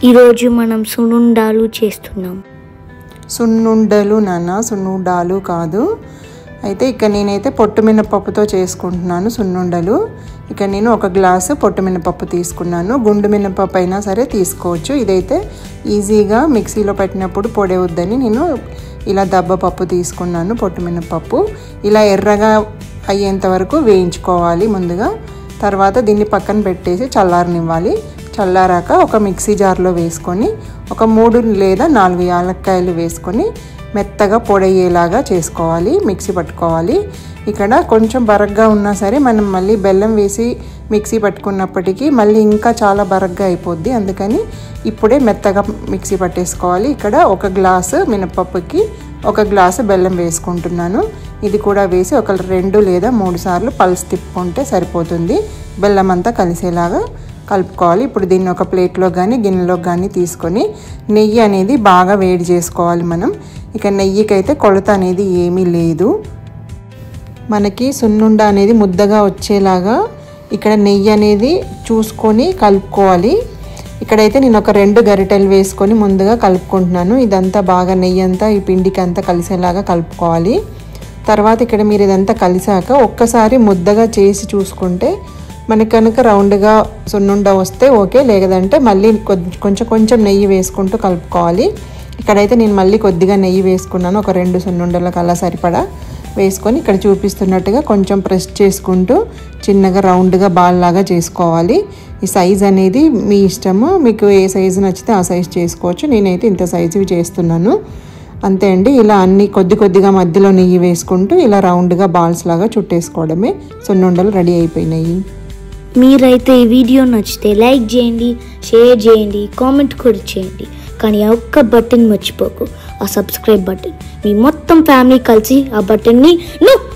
ఈరోజు మనం సున్నుండాలు చేస్తున్నాం. సున్నుండలు నాన్న, సున్నుండాలు కాదు. అయితే ఇక్కడ నేనైతే పొట్టు మినపప్పుతో చేసుకుంటున్నాను సున్నుండలు. ఇక్కడ నేను 1 గ్లాసు పొట్టు మినపప్పు తీసుకున్నాను. గుండు మినపప్పు అయినా సరే తీసుకోవచ్చు. ఇదైతే ఈజీగా మిక్సీలో పెట్టినప్పుడు పొడవద్దని నేను ఇలా దబ్బపప్పు తీసుకున్నాను. పొట్టు మినపప్పు ఇలా ఎర్రగా అయ్యేంత వరకు వేయించుకోవాలి ముందుగా. తర్వాత దీన్ని పక్కన పెట్టేసి చల్లారనివ్వాలి. చల్లారాక ఒక మిక్సీ జార్లో వేసుకొని ఒక 3 లేదా 4 యాలక్కాయలు వేసుకొని మెత్తగా పొడయ్యేలాగా చేసుకోవాలి, మిక్సీ పట్టుకోవాలి. ఇక్కడ కొంచెం బరగ్గా ఉన్నా సరే మనం మళ్ళీ బెల్లం వేసి మిక్సీ పట్టుకున్నప్పటికీ మళ్ళీ ఇంకా చాలా బరగ్గా అయిపోద్ది. అందుకని ఇప్పుడే మెత్తగా మిక్సీ పట్టేసుకోవాలి. ఇక్కడ 1 గ్లాసు మినపప్పుకి 1 గ్లాసు బెల్లం వేసుకుంటున్నాను. ఇది కూడా వేసి ఒక 2 లేదా 3 సార్లు పల్స్ తిప్పుకుంటే సరిపోతుంది. బెల్లం అంతా కలిసేలాగా కలుపుకోవాలి. ఇప్పుడు దీన్ని ఒక ప్లేట్లో కానీ గిన్నెలో కానీ తీసుకొని నెయ్యి అనేది బాగా వేడి చేసుకోవాలి మనం. ఇక నెయ్యికైతే కొలత అనేది ఏమీ లేదు. మనకి సున్నుండ అనేది ముద్దగా వచ్చేలాగా ఇక్కడ నెయ్యి అనేది చూసుకొని కలుపుకోవాలి. ఇక్కడైతే నేను ఒక 2 గరిటెలు వేసుకొని ముందుగా కలుపుకుంటున్నాను. ఇదంతా బాగా నెయ్యి అంతా ఈ పిండికి అంతా కలిసేలాగా కలుపుకోవాలి. తర్వాత ఇక్కడ మీరు ఇదంతా కలిసాక ఒక్కసారి ముద్దగా చేసి చూసుకుంటే మనకి కనుక రౌండ్గా సున్నుండ వస్తే ఓకే, లేదంటే మళ్ళీ కొంచెం నెయ్యి వేసుకుంటూ కలుపుకోవాలి. ఇక్కడైతే నేను మళ్ళీ కొద్దిగా నెయ్యి వేసుకున్నాను. ఒక 2 సున్నుండలకు అలా సరిపడా వేసుకొని ఇక్కడ చూపిస్తున్నట్టుగా కొంచెం ప్రెస్ చేసుకుంటూ చిన్నగా రౌండ్గా బాల్ లాగా చేసుకోవాలి. ఈ సైజ్ అనేది మీ ఇష్టము, మీకు ఏ సైజు నచ్చితే ఆ సైజు చేసుకోవచ్చు. నేనైతే ఇంత సైజువి చేస్తున్నాను అంతే అండి. ఇలా అన్ని కొద్దిగా మధ్యలో నెయ్యి వేసుకుంటూ ఇలా రౌండ్గా బాల్స్ లాగా చుట్టేసుకోవడమే. సున్నుండలు రెడీ అయిపోయినాయి. మీరైతే ఈ వీడియో నచ్చితే లైక్ చేయండి, షేర్ చేయండి, కామెంట్ కూడా చేయండి. కానీ ఆ ఒక్క బటన్ మర్చిపోకు, ఆ సబ్స్క్రైబ్ బటన్. మీ మొత్తం ఫ్యామిలీ కలిసి ఆ బటన్ని నొక్కండి.